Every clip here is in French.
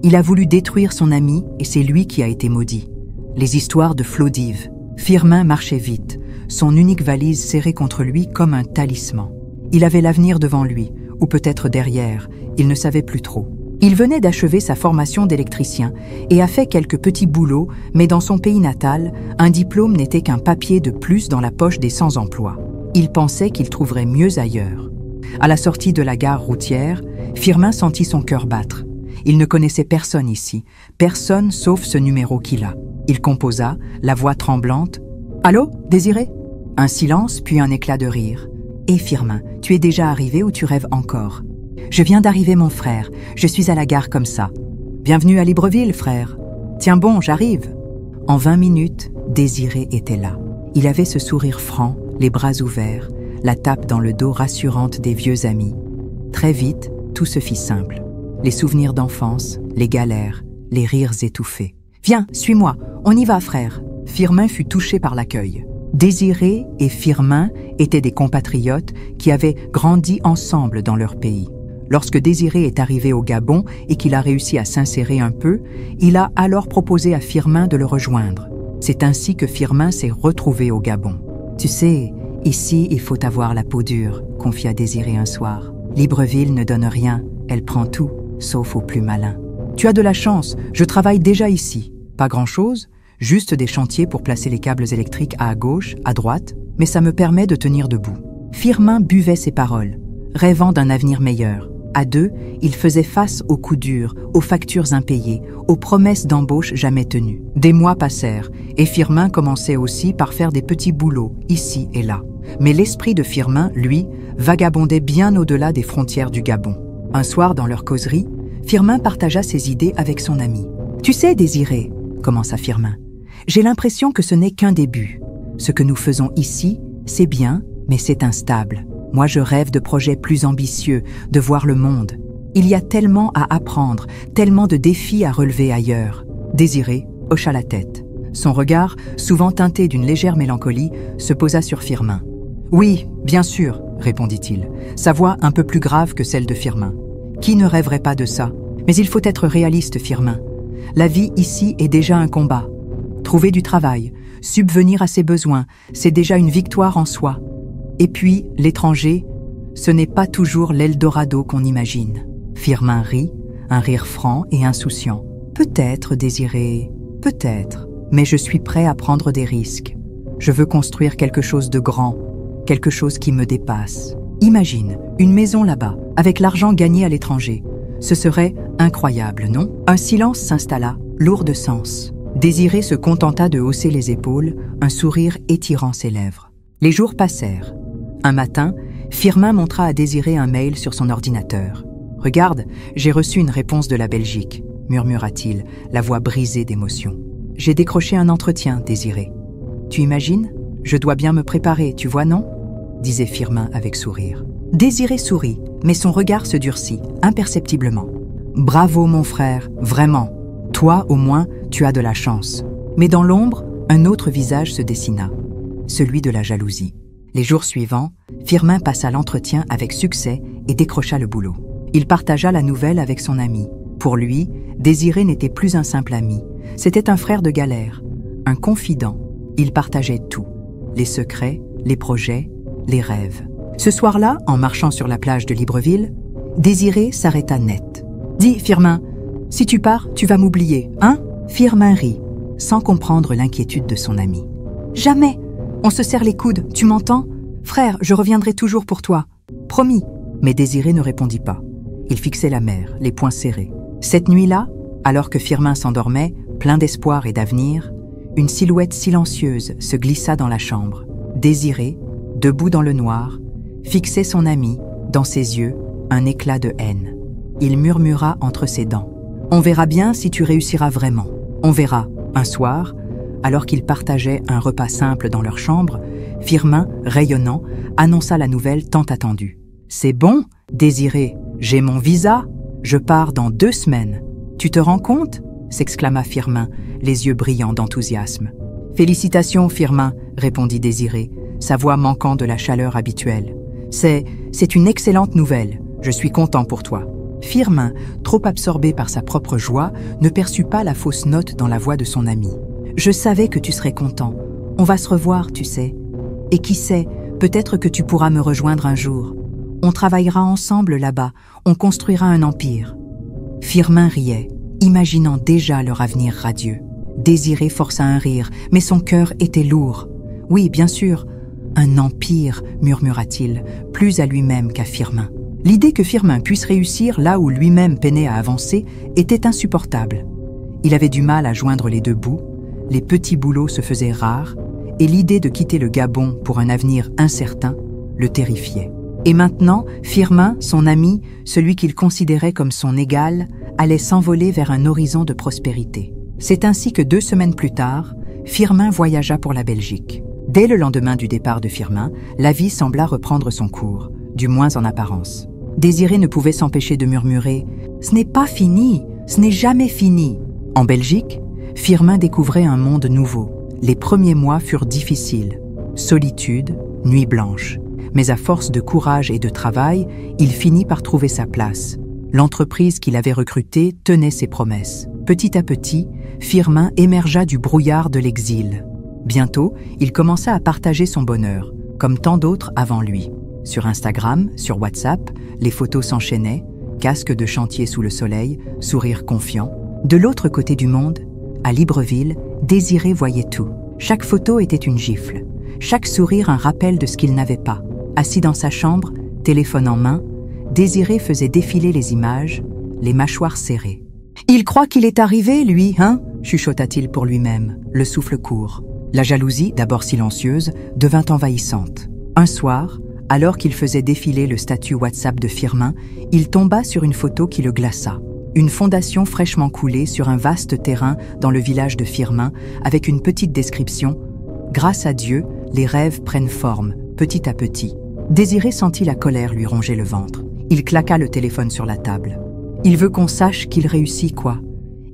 Il a voulu détruire son ami et c'est lui qui a été maudit. Les histoires de Plovdiv. Firmin marchait vite, son unique valise serrée contre lui comme un talisman. Il avait l'avenir devant lui, ou peut-être derrière, il ne savait plus trop. Il venait d'achever sa formation d'électricien et a fait quelques petits boulots, mais dans son pays natal, un diplôme n'était qu'un papier de plus dans la poche des sans-emploi. Il pensait qu'il trouverait mieux ailleurs. À la sortie de la gare routière, Firmin sentit son cœur battre. Il ne connaissait personne ici, personne sauf ce numéro qu'il a. Il composa, la voix tremblante. « Allô, Désiré ?» Un silence, puis un éclat de rire. « Et Firmin, tu es déjà arrivé ou tu rêves encore ?»« Je viens d'arriver, mon frère. Je suis à la gare comme ça. »« Bienvenue à Libreville, frère. »« Tiens bon, j'arrive. » En 20 minutes, Désiré était là. Il avait ce sourire franc, les bras ouverts, la tape dans le dos rassurante des vieux amis. Très vite, tout se fit simple. Les souvenirs d'enfance, les galères, les rires étouffés. « Viens, suis-moi, on y va, frère !» Firmin fut touché par l'accueil. Désiré et Firmin étaient des compatriotes qui avaient grandi ensemble dans leur pays. Lorsque Désiré est arrivé au Gabon et qu'il a réussi à s'insérer un peu, il a alors proposé à Firmin de le rejoindre. C'est ainsi que Firmin s'est retrouvé au Gabon. « Tu sais, ici, il faut avoir la peau dure », confia Désiré un soir. « Libreville ne donne rien, elle prend tout, sauf aux plus malins. Tu as de la chance, je travaille déjà ici. Pas grand-chose, juste des chantiers pour placer les câbles électriques à gauche, à droite, mais ça me permet de tenir debout. » Firmin buvait ses paroles, rêvant d'un avenir meilleur. À deux, ils faisaient face aux coups durs, aux factures impayées, aux promesses d'embauche jamais tenues. Des mois passèrent, et Firmin commençait aussi par faire des petits boulots, ici et là. Mais l'esprit de Firmin, lui, vagabondait bien au-delà des frontières du Gabon. Un soir, dans leur causerie, Firmin partagea ses idées avec son ami. « Tu sais, Désiré, » commença Firmin, « j'ai l'impression que ce n'est qu'un début. Ce que nous faisons ici, c'est bien, mais c'est instable. Moi, je rêve de projets plus ambitieux, de voir le monde. Il y a tellement à apprendre, tellement de défis à relever ailleurs. » Désiré hocha la tête. Son regard, souvent teinté d'une légère mélancolie, se posa sur Firmin. « Oui, bien sûr, » répondit-il, sa voix un peu plus grave que celle de Firmin. « Qui ne rêverait pas de ça? Mais il faut être réaliste, Firmin. La vie ici est déjà un combat. Trouver du travail, subvenir à ses besoins, c'est déjà une victoire en soi. Et puis, l'étranger, ce n'est pas toujours l'Eldorado qu'on imagine. » Firmin rit, un rire franc et insouciant. « Peut-être, Désiré, peut-être, mais je suis prêt à prendre des risques. Je veux construire quelque chose de grand, quelque chose qui me dépasse. Imagine, une maison là-bas, avec l'argent gagné à l'étranger. Ce serait incroyable, non ?» Un silence s'installa, lourd de sens. Désiré se contenta de hausser les épaules, un sourire étirant ses lèvres. Les jours passèrent. Un matin, Firmin montra à Désiré un mail sur son ordinateur. « Regarde, j'ai reçu une réponse de la Belgique, » murmura-t-il, la voix brisée d'émotion. « J'ai décroché un entretien, Désiré. Tu imagines? Je dois bien me préparer, tu vois, non ?» disait Firmin avec sourire. Désiré sourit, mais son regard se durcit, imperceptiblement. « Bravo, mon frère, vraiment. Toi, au moins, tu as de la chance. » Mais dans l'ombre, un autre visage se dessina, celui de la jalousie. Les jours suivants, Firmin passa l'entretien avec succès et décrocha le boulot. Il partagea la nouvelle avec son ami. Pour lui, Désiré n'était plus un simple ami. C'était un frère de galère, un confident. Il partageait tout, les secrets, les projets, les rêves. Ce soir-là, en marchant sur la plage de Libreville, Désiré s'arrêta net. « Dis, Firmin, si tu pars, tu vas m'oublier, hein ?» Firmin rit, sans comprendre l'inquiétude de son ami. « Jamais! On se serre les coudes, tu m'entends? Frère, je reviendrai toujours pour toi. Promis !» Mais Désiré ne répondit pas. Il fixait la mer, les poings serrés. Cette nuit-là, alors que Firmin s'endormait, plein d'espoir et d'avenir, une silhouette silencieuse se glissa dans la chambre. Désiré, debout dans le noir, fixait son ami, dans ses yeux, un éclat de haine. Il murmura entre ses dents. « On verra bien si tu réussiras vraiment. On verra. » Un soir, alors qu'ils partageaient un repas simple dans leur chambre, Firmin, rayonnant, annonça la nouvelle tant attendue. « C'est bon, Désiré, j'ai mon visa. Je pars dans 2 semaines. Tu te rends compte ?» s'exclama Firmin, les yeux brillants d'enthousiasme. « Félicitations, Firmin, » répondit Désiré, sa voix manquant de la chaleur habituelle. « C'est une excellente nouvelle. Je suis content pour toi. Firmin, trop absorbé par sa propre joie, ne perçut pas la fausse note dans la voix de son ami. « Je savais que tu serais content. On va se revoir, tu sais. Et qui sait, peut-être que tu pourras me rejoindre un jour. On travaillera ensemble là-bas, on construira un empire. » Firmin riait, imaginant déjà leur avenir radieux. Désiré força un rire, mais son cœur était lourd. « Oui, bien sûr, un empire, murmura-t-il, plus à lui-même qu'à Firmin. L'idée que Firmin puisse réussir là où lui-même peinait à avancer était insupportable. Il avait du mal à joindre les deux bouts, les petits boulots se faisaient rares, et l'idée de quitter le Gabon pour un avenir incertain le terrifiait. Et maintenant, Firmin, son ami, celui qu'il considérait comme son égal, allait s'envoler vers un horizon de prospérité. C'est ainsi que 2 semaines plus tard, Firmin voyagea pour la Belgique. Dès le lendemain du départ de Firmin, la vie sembla reprendre son cours, du moins en apparence. Désiré ne pouvait s'empêcher de murmurer « Ce n'est pas fini, ce n'est jamais fini ». En Belgique, Firmin découvrait un monde nouveau. Les premiers mois furent difficiles. Solitude, nuit blanche. Mais à force de courage et de travail, il finit par trouver sa place. L'entreprise qu'il avait recrutée tenait ses promesses. Petit à petit, Firmin émergea du brouillard de l'exil. Bientôt, il commença à partager son bonheur, comme tant d'autres avant lui. Sur Instagram, sur WhatsApp, les photos s'enchaînaient, casque de chantier sous le soleil, sourire confiant. De l'autre côté du monde, à Libreville, Désiré voyait tout. Chaque photo était une gifle, chaque sourire un rappel de ce qu'il n'avait pas. Assis dans sa chambre, téléphone en main, Désiré faisait défiler les images, les mâchoires serrées. « Il croit qu'il est arrivé, lui, hein ?» chuchota-t-il pour lui-même, le souffle court. La jalousie, d'abord silencieuse, devint envahissante. Un soir, alors qu'il faisait défiler le statut WhatsApp de Firmin, il tomba sur une photo qui le glaça. Une fondation fraîchement coulée sur un vaste terrain dans le village de Firmin, avec une petite description « Grâce à Dieu, les rêves prennent forme, petit à petit ». Désiré sentit la colère lui ronger le ventre. Il claqua le téléphone sur la table. Il veut qu'on sache qu'il réussit, quoi.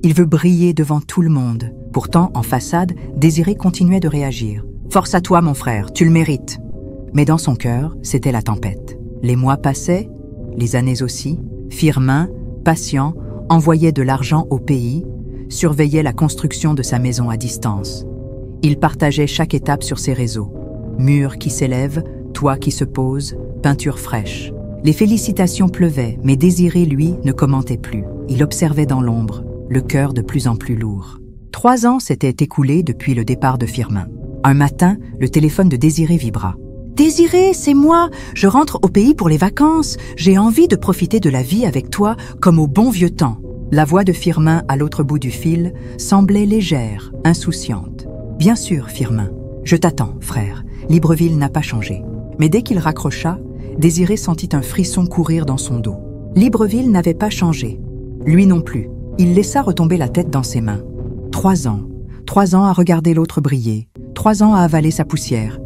Il veut briller devant tout le monde. Pourtant, en façade, Désiré continuait de réagir. « Force à toi, mon frère, tu le mérites !» Mais dans son cœur, c'était la tempête. Les mois passaient, les années aussi. Firmin, patient, envoyait de l'argent au pays, surveillait la construction de sa maison à distance. Il partageait chaque étape sur ses réseaux. Murs qui s'élèvent, toits qui se posent, peinture fraîche. Les félicitations pleuvaient, mais Désiré, lui, ne commentait plus. Il observait dans l'ombre, le cœur de plus en plus lourd. 3 ans s'étaient écoulés depuis le départ de Firmin. Un matin, le téléphone de Désiré vibra. « Désiré, c'est moi, je rentre au pays pour les vacances. J'ai envie de profiter de la vie avec toi comme au bon vieux temps. » La voix de Firmin à l'autre bout du fil semblait légère, insouciante. « Bien sûr, Firmin, je t'attends, frère. Libreville n'a pas changé. » Mais dès qu'il raccrocha, Désiré sentit un frisson courir dans son dos. Libreville n'avait pas changé. Lui non plus. Il laissa retomber la tête dans ses mains. 3 ans. 3 ans à regarder l'autre briller. 3 ans à avaler sa poussière.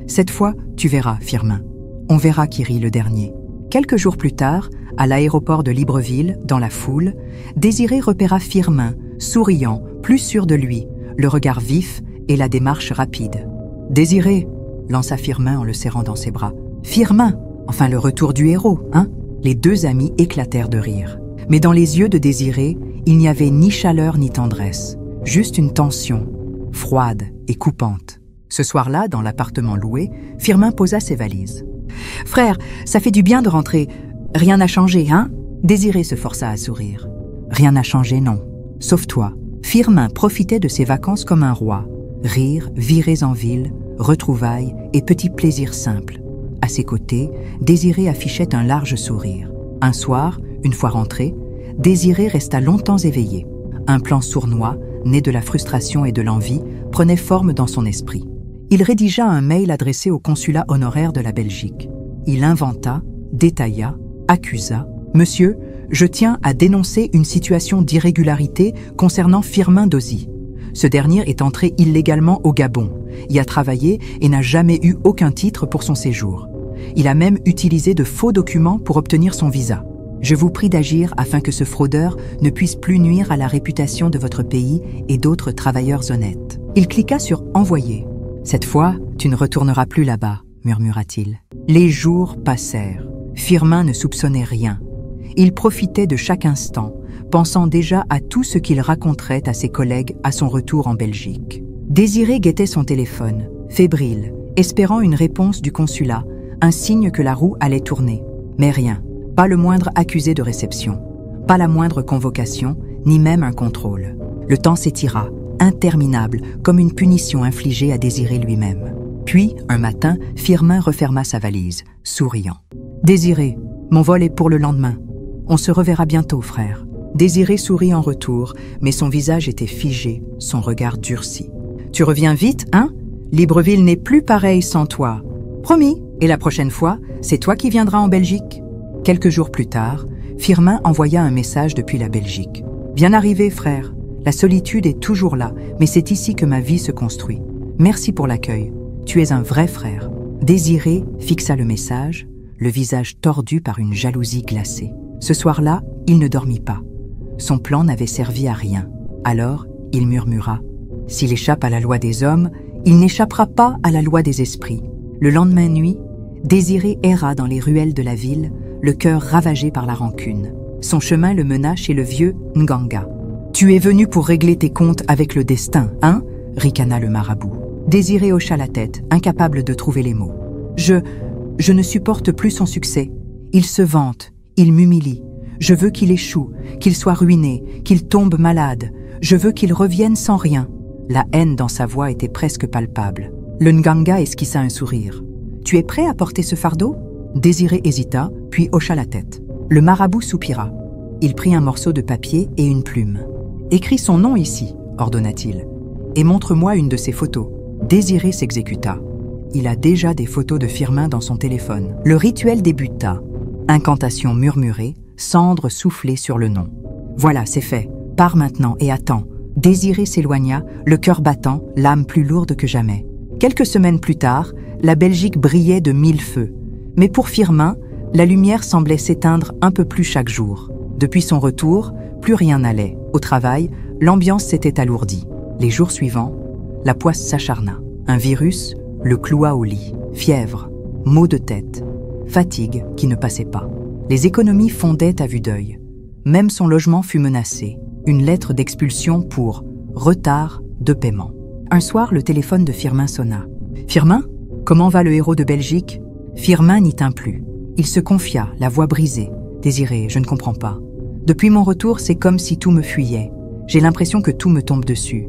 Cette fois, tu verras, Firmin. On verra qui rit le dernier. Quelques jours plus tard, à l'aéroport de Libreville, dans la foule, Désiré repéra Firmin, souriant, plus sûr de lui, le regard vif et la démarche rapide. « Désiré !» lança Firmin en le serrant dans ses bras. « Firmin ! Enfin le retour du héros, hein ?» Les 2 amis éclatèrent de rire. Mais dans les yeux de Désiré, il n'y avait ni chaleur ni tendresse, juste une tension, froide et coupante. Ce soir-là, dans l'appartement loué, Firmin posa ses valises. « Frère, ça fait du bien de rentrer. Rien n'a changé, hein ?» Désiré se força à sourire. « Rien n'a changé, non. Sauf toi. » Firmin profitait de ses vacances comme un roi. Rires, virées en ville, retrouvailles et petits plaisirs simples. À ses côtés, Désiré affichait un large sourire. Un soir, une fois rentré, Désiré resta longtemps éveillé. Un plan sournois, né de la frustration et de l'envie, prenait forme dans son esprit. Il rédigea un mail adressé au consulat honoraire de la Belgique. Il inventa, détailla, accusa. « Monsieur, je tiens à dénoncer une situation d'irrégularité concernant Firmin Dozy. Ce dernier est entré illégalement au Gabon, y a travaillé et n'a jamais eu aucun titre pour son séjour. Il a même utilisé de faux documents pour obtenir son visa. Je vous prie d'agir afin que ce fraudeur ne puisse plus nuire à la réputation de votre pays et d'autres travailleurs honnêtes. » Il cliqua sur « Envoyer ». « Cette fois, tu ne retourneras plus là-bas », murmura-t-il. Les jours passèrent. Firmin ne soupçonnait rien. Il profitait de chaque instant, pensant déjà à tout ce qu'il raconterait à ses collègues à son retour en Belgique. Désiré guettait son téléphone, fébrile, espérant une réponse du consulat, un signe que la roue allait tourner. Mais rien, pas le moindre accusé de réception, pas la moindre convocation, ni même un contrôle. Le temps s'étira, interminable, comme une punition infligée à Désiré lui-même. Puis, un matin, Firmin referma sa valise, souriant. « Désiré, mon vol est pour le lendemain. On se reverra bientôt, frère. » Désiré sourit en retour, mais son visage était figé, son regard durci. « Tu reviens vite, hein? Libreville n'est plus pareil sans toi. Promis, et la prochaine fois, c'est toi qui viendras en Belgique. » Quelques jours plus tard, Firmin envoya un message depuis la Belgique. « Bien arrivé, frère. La solitude est toujours là, mais c'est ici que ma vie se construit. Merci pour l'accueil. Tu es un vrai frère. » Désiré fixa le message, le visage tordu par une jalousie glacée. Ce soir-là, il ne dormit pas. Son plan n'avait servi à rien. Alors, il murmura. « S'il échappe à la loi des hommes, il n'échappera pas à la loi des esprits. » Le lendemain nuit, Désiré erra dans les ruelles de la ville, le cœur ravagé par la rancune. Son chemin le mena chez le vieux Nganga. « Tu es venu pour régler tes comptes avec le destin, hein ?» ricana le marabout. Désiré hocha la tête, incapable de trouver les mots. « Je ne supporte plus son succès. Il se vante, il m'humilie. Je veux qu'il échoue, qu'il soit ruiné, qu'il tombe malade. Je veux qu'il revienne sans rien. » La haine dans sa voix était presque palpable. Le Nganga esquissa un sourire. « Tu es prêt à porter ce fardeau ?» Désiré hésita, puis hocha la tête. Le marabout soupira. Il prit un morceau de papier et une plume. « Écris son nom ici, » ordonna-t-il, « et montre-moi une de ses photos. » Désiré s'exécuta. Il a déjà des photos de Firmin dans son téléphone. Le rituel débuta. Incantation murmurée, cendre soufflée sur le nom. « Voilà, c'est fait. Pars maintenant et attends. » Désiré s'éloigna, le cœur battant, l'âme plus lourde que jamais. Quelques semaines plus tard, la Belgique brillait de 1000 feux. Mais pour Firmin, la lumière semblait s'éteindre un peu plus chaque jour. Depuis son retour, plus rien n'allait. Au travail, l'ambiance s'était alourdie. Les jours suivants, la poisse s'acharna. Un virus le cloua au lit. Fièvre, maux de tête, fatigue qui ne passait pas. Les économies fondaient à vue d'œil. Même son logement fut menacé. Une lettre d'expulsion pour retard de paiement. Un soir, le téléphone de Firmin sonna. « Firmin, comment va le héros de Belgique ?» Firmin n'y tint plus. Il se confia, la voix brisée. « Désiré, je ne comprends pas. Depuis mon retour, c'est comme si tout me fuyait. J'ai l'impression que tout me tombe dessus.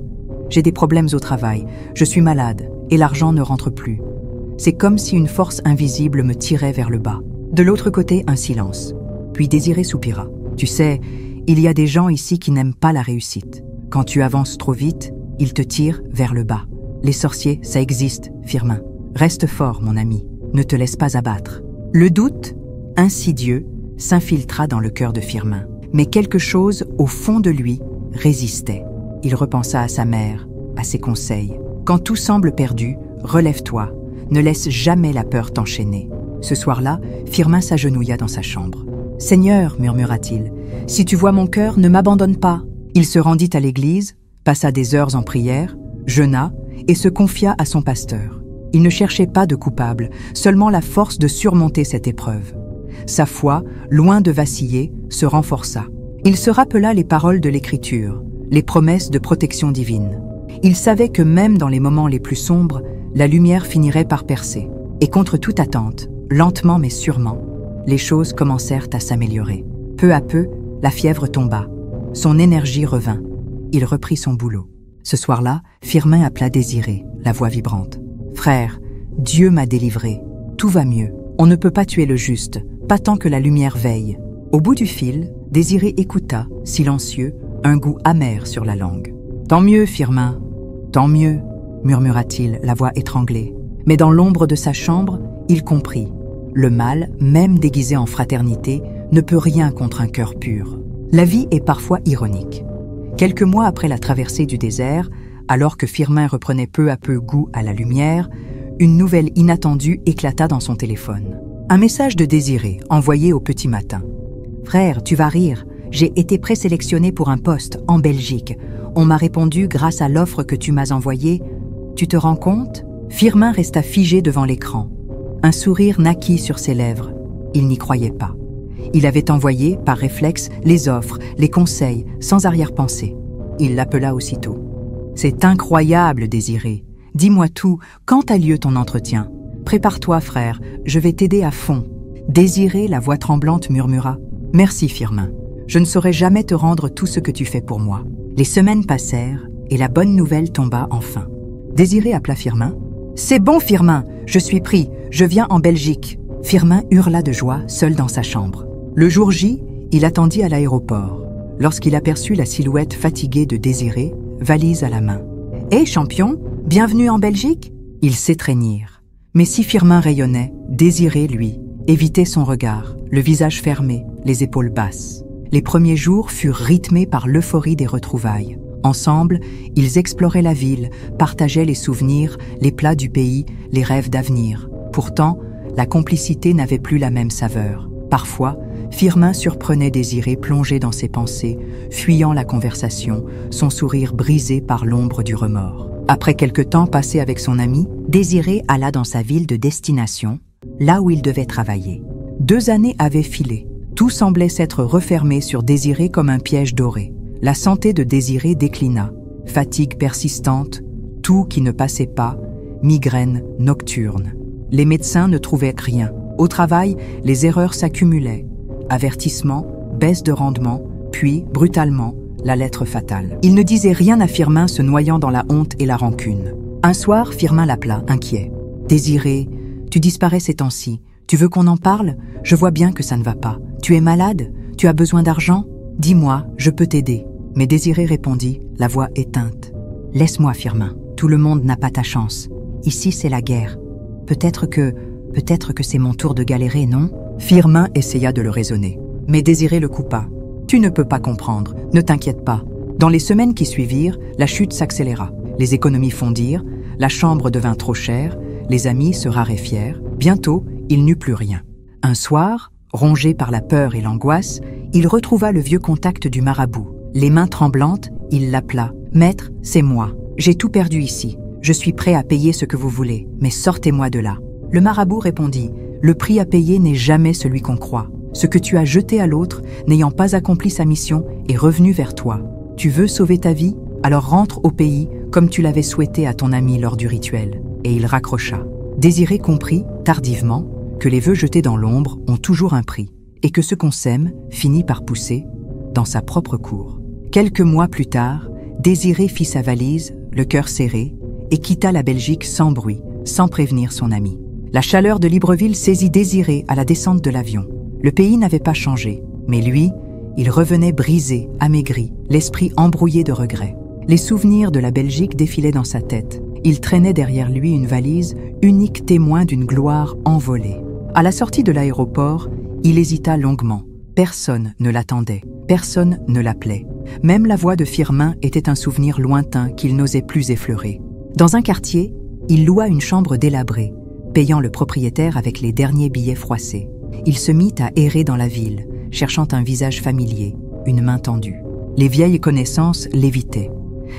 J'ai des problèmes au travail, je suis malade, et l'argent ne rentre plus. C'est comme si une force invisible me tirait vers le bas. » De l'autre côté, un silence. Puis Désiré soupira. « Tu sais, il y a des gens ici qui n'aiment pas la réussite. Quand tu avances trop vite, ils te tirent vers le bas. Les sorciers, ça existe, Firmin. Reste fort, mon ami. Ne te laisse pas abattre. » Le doute, insidieux, s'infiltra dans le cœur de Firmin. Mais quelque chose, au fond de lui, résistait. Il repensa à sa mère, à ses conseils. « Quand tout semble perdu, relève-toi. Ne laisse jamais la peur t'enchaîner. » Ce soir-là, Firmin s'agenouilla dans sa chambre. « Seigneur, murmura-t-il, si tu vois mon cœur, ne m'abandonne pas. » Il se rendit à l'église, passa des heures en prière, jeûna et se confia à son pasteur. Il ne cherchait pas de coupable, seulement la force de surmonter cette épreuve. Sa foi, loin de vaciller, se renforça. Il se rappela les paroles de l'Écriture, les promesses de protection divine. Il savait que même dans les moments les plus sombres, la lumière finirait par percer. Et contre toute attente, lentement mais sûrement, les choses commencèrent à s'améliorer. Peu à peu, la fièvre tomba. Son énergie revint. Il reprit son boulot. Ce soir-là, Firmin appela Désiré, la voix vibrante. « Frère, Dieu m'a délivré. Tout va mieux. On ne peut pas tuer le juste, pas tant que la lumière veille. » Au bout du fil, Désiré écouta, silencieux, un goût amer sur la langue. « Tant mieux, Firmin, tant mieux, » murmura-t-il, la voix étranglée. Mais dans l'ombre de sa chambre, il comprit. Le mal, même déguisé en fraternité, ne peut rien contre un cœur pur. La vie est parfois ironique. Quelques mois après la traversée du désert, alors que Firmin reprenait peu à peu goût à la lumière, une nouvelle inattendue éclata dans son téléphone. Un message de Désiré, envoyé au petit matin. « Frère, tu vas rire, j'ai été présélectionné pour un poste en Belgique. On m'a répondu grâce à l'offre que tu m'as envoyée. Tu te rends compte ?» Firmin resta figé devant l'écran. Un sourire naquit sur ses lèvres. Il n'y croyait pas. Il avait envoyé, par réflexe, les offres, les conseils, sans arrière-pensée. Il l'appela aussitôt. « C'est incroyable, Désiré. Dis-moi tout, quand a lieu ton entretien ? Prépare-toi, frère, je vais t'aider à fond. » Désiré, la voix tremblante, murmura. « Merci, Firmin. Je ne saurais jamais te rendre tout ce que tu fais pour moi. » Les semaines passèrent et la bonne nouvelle tomba enfin. Désiré appela Firmin. « C'est bon, Firmin, je suis pris, je viens en Belgique. » Firmin hurla de joie, seul dans sa chambre. Le jour J, il attendit à l'aéroport. Lorsqu'il aperçut la silhouette fatiguée de Désiré, valise à la main. « Hé, champion, bienvenue en Belgique ?» Ils s'étreignirent. Mais si Firmin rayonnait, Désiré, lui, évitait son regard, le visage fermé, les épaules basses. Les premiers jours furent rythmés par l'euphorie des retrouvailles. Ensemble, ils exploraient la ville, partageaient les souvenirs, les plats du pays, les rêves d'avenir. Pourtant, la complicité n'avait plus la même saveur. Parfois, Firmin surprenait Désiré plongé dans ses pensées, fuyant la conversation, son sourire brisé par l'ombre du remords. Après quelque temps passé avec son ami, Désiré alla dans sa ville de destination, là où il devait travailler. 2 années avaient filé. Tout semblait s'être refermé sur Désiré comme un piège doré. La santé de Désiré déclina. Fatigue persistante, toux qui ne passait pas, migraine nocturne. Les médecins ne trouvaient rien. Au travail, les erreurs s'accumulaient. Avertissement, baisse de rendement, puis, brutalement, la lettre fatale. Il ne disait rien à Firmin, se noyant dans la honte et la rancune. Un soir, Firmin l'appela, inquiet. « Désiré, tu disparais ces temps-ci. Tu veux qu'on en parle? Je vois bien que ça ne va pas. Tu es malade? Tu as besoin d'argent? Dis-moi, je peux t'aider. » Mais Désiré répondit, la voix éteinte. « Laisse-moi, Firmin. Tout le monde n'a pas ta chance. Ici, c'est la guerre. Peut-être que c'est mon tour de galérer, non ?» Firmin essaya de le raisonner. Mais Désiré le coupa. « Tu ne peux pas comprendre. Ne t'inquiète pas. » Dans les semaines qui suivirent, la chute s'accéléra. Les économies fondirent, la chambre devint trop chère, les amis se raréfièrent. Bientôt, il n'eut plus rien. Un soir, rongé par la peur et l'angoisse, il retrouva le vieux contact du marabout. Les mains tremblantes, il l'appela. « Maître, c'est moi. J'ai tout perdu ici. Je suis prêt à payer ce que vous voulez, mais sortez-moi de là. » Le marabout répondit. « Le prix à payer n'est jamais celui qu'on croit. Ce que tu as jeté à l'autre, n'ayant pas accompli sa mission, est revenu vers toi. Tu veux sauver ta vie? Alors rentre au pays, comme tu l'avais souhaité à ton ami lors du rituel. » Et il raccrocha. Désiré comprit, tardivement, que les vœux jetés dans l'ombre ont toujours un prix, et que ce qu'on sème finit par pousser dans sa propre cour. Quelques mois plus tard, Désiré fit sa valise, le cœur serré, et quitta la Belgique sans bruit, sans prévenir son ami. La chaleur de Libreville saisit Désiré à la descente de l'avion. Le pays n'avait pas changé, mais lui, il revenait brisé, amaigri, l'esprit embrouillé de regrets. Les souvenirs de la Belgique défilaient dans sa tête. Il traînait derrière lui une valise, unique témoin d'une gloire envolée. À la sortie de l'aéroport, il hésita longuement. Personne ne l'attendait, personne ne l'appelait. Même la voix de Firmin était un souvenir lointain qu'il n'osait plus effleurer. Dans un quartier, il loua une chambre délabrée, payant le propriétaire avec les derniers billets froissés. Il se mit à errer dans la ville, cherchant un visage familier, une main tendue. Les vieilles connaissances l'évitaient.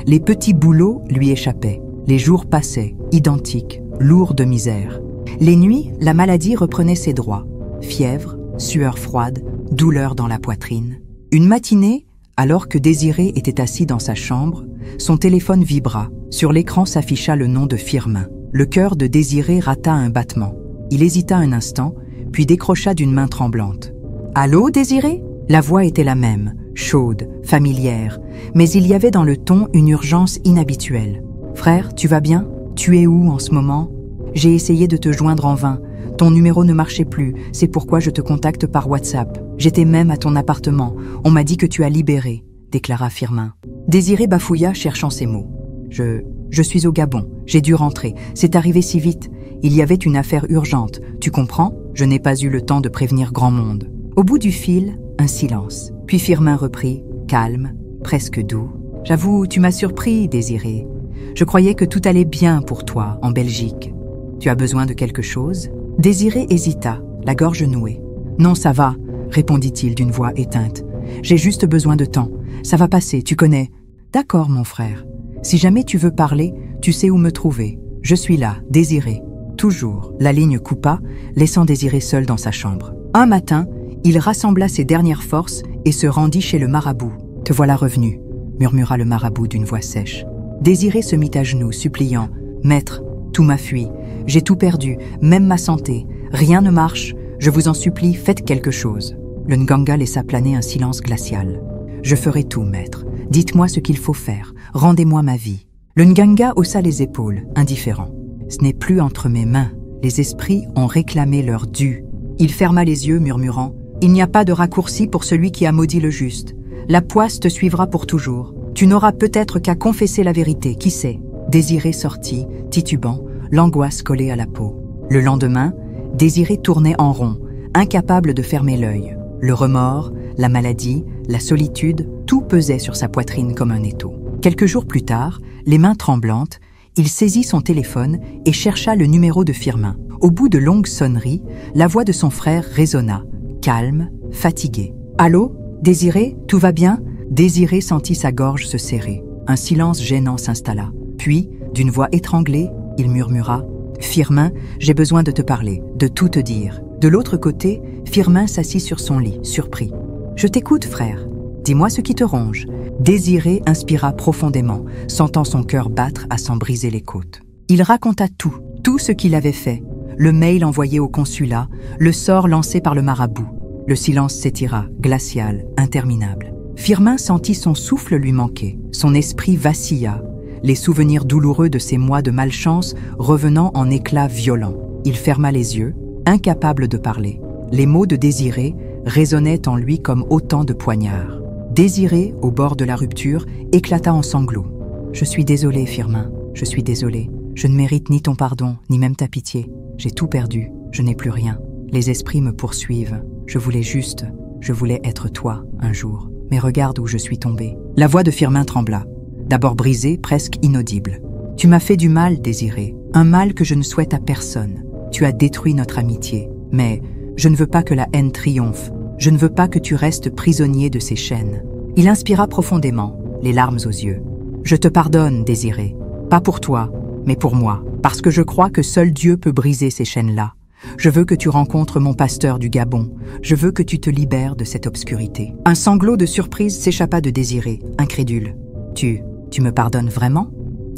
Les petits boulots lui échappaient. Les jours passaient, identiques, lourds de misère. Les nuits, la maladie reprenait ses droits. Fièvre, sueur froide, douleur dans la poitrine. Une matinée, alors que Désiré était assis dans sa chambre, son téléphone vibra. Sur l'écran s'afficha le nom de Firmin. Le cœur de Désiré rata un battement. Il hésita un instant, puis décrocha d'une main tremblante. « Allô, Désiré ?» La voix était la même, chaude, familière, mais il y avait dans le ton une urgence inhabituelle. « Frère, tu vas bien? Tu es où en ce moment? J'ai essayé de te joindre en vain. Ton numéro ne marchait plus, c'est pourquoi je te contacte par WhatsApp. J'étais même à ton appartement. On m'a dit que tu as libéré, » déclara Firmin. Désiré bafouilla, cherchant ses mots. Je suis au Gabon. J'ai dû rentrer. C'est arrivé si vite. Il y avait une affaire urgente. Tu comprends? Je n'ai pas eu le temps de prévenir grand monde. » Au bout du fil, un silence. Puis Firmin reprit, calme, presque doux. « J'avoue, tu m'as surpris, Désiré. Je croyais que tout allait bien pour toi, en Belgique. Tu as besoin de quelque chose ?» Désiré hésita, la gorge nouée. « Non, ça va, » répondit-il d'une voix éteinte. « J'ai juste besoin de temps. Ça va passer, tu connais. »« D'accord, mon frère. Si jamais tu veux parler, tu sais où me trouver. Je suis là, Désiré. » Toujours, la ligne coupa, laissant Désiré seul dans sa chambre. Un matin, Il rassembla ses dernières forces et se rendit chez le marabout. « Te voilà revenu », murmura le marabout d'une voix sèche. Désiré se mit à genoux, suppliant « Maître, tout m'a fui. J'ai tout perdu, même ma santé. Rien ne marche. Je vous en supplie, faites quelque chose. » Le Nganga laissa planer un silence glacial. « Je ferai tout, maître. Dites-moi ce qu'il faut faire. Rendez-moi ma vie. » Le Nganga haussa les épaules, indifférent. « Ce n'est plus entre mes mains. Les esprits ont réclamé leur dû. » Il ferma les yeux, murmurant « Il n'y a pas de raccourci pour celui qui a maudit le juste. La poisse te suivra pour toujours. Tu n'auras peut-être qu'à confesser la vérité, qui sait ?» Désiré sortit, titubant, l'angoisse collée à la peau. Le lendemain, Désiré tournait en rond, incapable de fermer l'œil. Le remords, la maladie, la solitude, tout pesait sur sa poitrine comme un étau. Quelques jours plus tard, les mains tremblantes, il saisit son téléphone et chercha le numéro de Firmin. Au bout de longues sonneries, la voix de son frère résonna, calme, fatigué. « Allô, Désiré, tout va bien ?» Désiré sentit sa gorge se serrer. Un silence gênant s'installa. Puis, d'une voix étranglée, il murmura « Firmin, j'ai besoin de te parler, de tout te dire. » De l'autre côté, Firmin s'assit sur son lit, surpris. « Je t'écoute, frère. Dis-moi ce qui te ronge. » Désiré inspira profondément, sentant son cœur battre à s'en briser les côtes. Il raconta tout ce qu'il avait fait. Le mail envoyé au consulat, le sort lancé par le marabout. Le silence s'étira, glacial, interminable. Firmin sentit son souffle lui manquer. Son esprit vacilla, les souvenirs douloureux de ces mois de malchance revenant en éclats violents. Il ferma les yeux, incapable de parler. Les mots de Désiré résonnaient en lui comme autant de poignards. Désiré, au bord de la rupture, éclata en sanglots. « Je suis désolé, Firmin, je suis désolé. Je ne mérite ni ton pardon, ni même ta pitié. J'ai tout perdu, je n'ai plus rien. Les esprits me poursuivent. Je voulais être toi, un jour. Mais regarde où je suis tombé. » La voix de Firmin trembla, d'abord brisée, presque inaudible. « Tu m'as fait du mal, Désiré, un mal que je ne souhaite à personne. Tu as détruit notre amitié. Mais je ne veux pas que la haine triomphe. Je ne veux pas que tu restes prisonnier de ces chaînes. » Il inspira profondément, les larmes aux yeux. « Je te pardonne, Désiré. Pas pour toi, mais pour moi. Parce que je crois que seul Dieu peut briser ces chaînes-là. Je veux que tu rencontres mon pasteur du Gabon. Je veux que tu te libères de cette obscurité. » Un sanglot de surprise s'échappa de Désiré, incrédule. « Tu me pardonnes vraiment?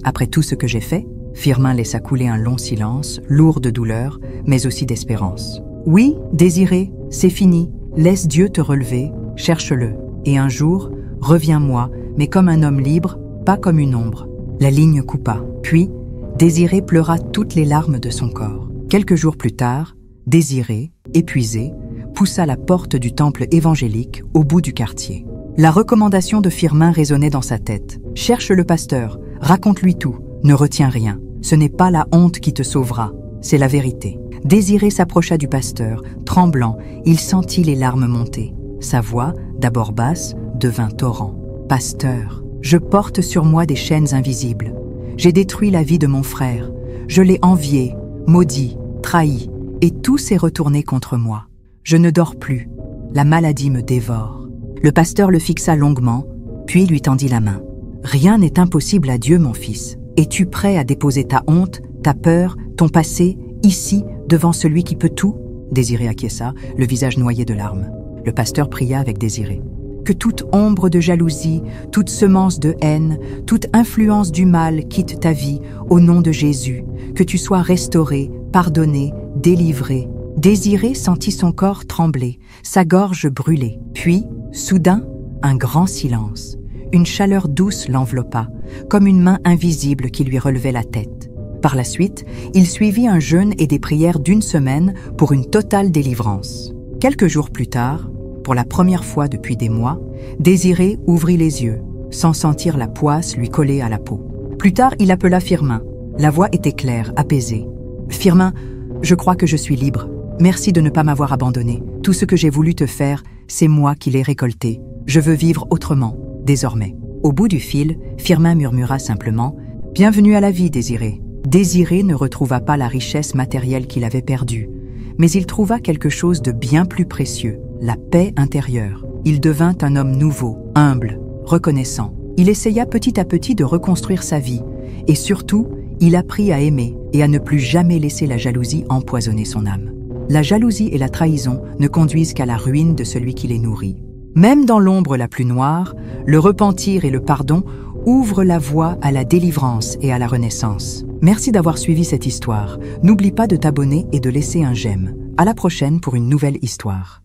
Après tout ce que j'ai fait ?» Firmin laissa couler un long silence, lourd de douleur, mais aussi d'espérance. « Oui, Désiré, c'est fini. Laisse Dieu te relever, cherche-le. Et un jour, reviens-moi, mais comme un homme libre, pas comme une ombre. » La ligne coupa. Puis, Désiré pleura toutes les larmes de son corps. Quelques jours plus tard, Désiré, épuisé, poussa la porte du temple évangélique au bout du quartier. La recommandation de Firmin résonnait dans sa tête. « Cherche le pasteur, raconte-lui tout, ne retiens rien. Ce n'est pas la honte qui te sauvera, c'est la vérité. » Désiré s'approcha du pasteur. Tremblant, il sentit les larmes monter. Sa voix, d'abord basse, devint torrent. « Pasteur, je porte sur moi des chaînes invisibles. J'ai détruit la vie de mon frère. Je l'ai envié, maudit, trahi, et tout s'est retourné contre moi. Je ne dors plus. La maladie me dévore. » Le pasteur le fixa longuement, puis lui tendit la main. « Rien n'est impossible à Dieu, mon fils. Es-tu prêt à déposer ta honte, ta peur, ton passé, ici, devant celui qui peut tout ?» Désiré acquiesça, le visage noyé de larmes. Le pasteur pria avec Désiré. « Que toute ombre de jalousie, toute semence de haine, toute influence du mal quitte ta vie au nom de Jésus. Que tu sois restauré, pardonné, délivré. » Désiré sentit son corps trembler, sa gorge brûler. Puis, soudain, un grand silence. Une chaleur douce l'enveloppa, comme une main invisible qui lui relevait la tête. Par la suite, il suivit un jeûne et des prières d'1 semaine pour une totale délivrance. Quelques jours plus tard, pour la première fois depuis des mois, Désiré ouvrit les yeux, sans sentir la poisse lui coller à la peau. Plus tard, il appela Firmin. La voix était claire, apaisée. « Firmin, je crois que je suis libre. Merci de ne pas m'avoir abandonné. Tout ce que j'ai voulu te faire, c'est moi qui l'ai récolté. Je veux vivre autrement, désormais. » Au bout du fil, Firmin murmura simplement « Bienvenue à la vie, Désiré. » Désiré ne retrouva pas la richesse matérielle qu'il avait perdue, mais il trouva quelque chose de bien plus précieux, la paix intérieure. Il devint un homme nouveau, humble, reconnaissant. Il essaya petit à petit de reconstruire sa vie, et surtout, il apprit à aimer et à ne plus jamais laisser la jalousie empoisonner son âme. La jalousie et la trahison ne conduisent qu'à la ruine de celui qui les nourrit. Même dans l'ombre la plus noire, le repentir et le pardon ouvrent la voie à la délivrance et à la renaissance. Merci d'avoir suivi cette histoire. N'oublie pas de t'abonner et de laisser un j'aime. À la prochaine pour une nouvelle histoire.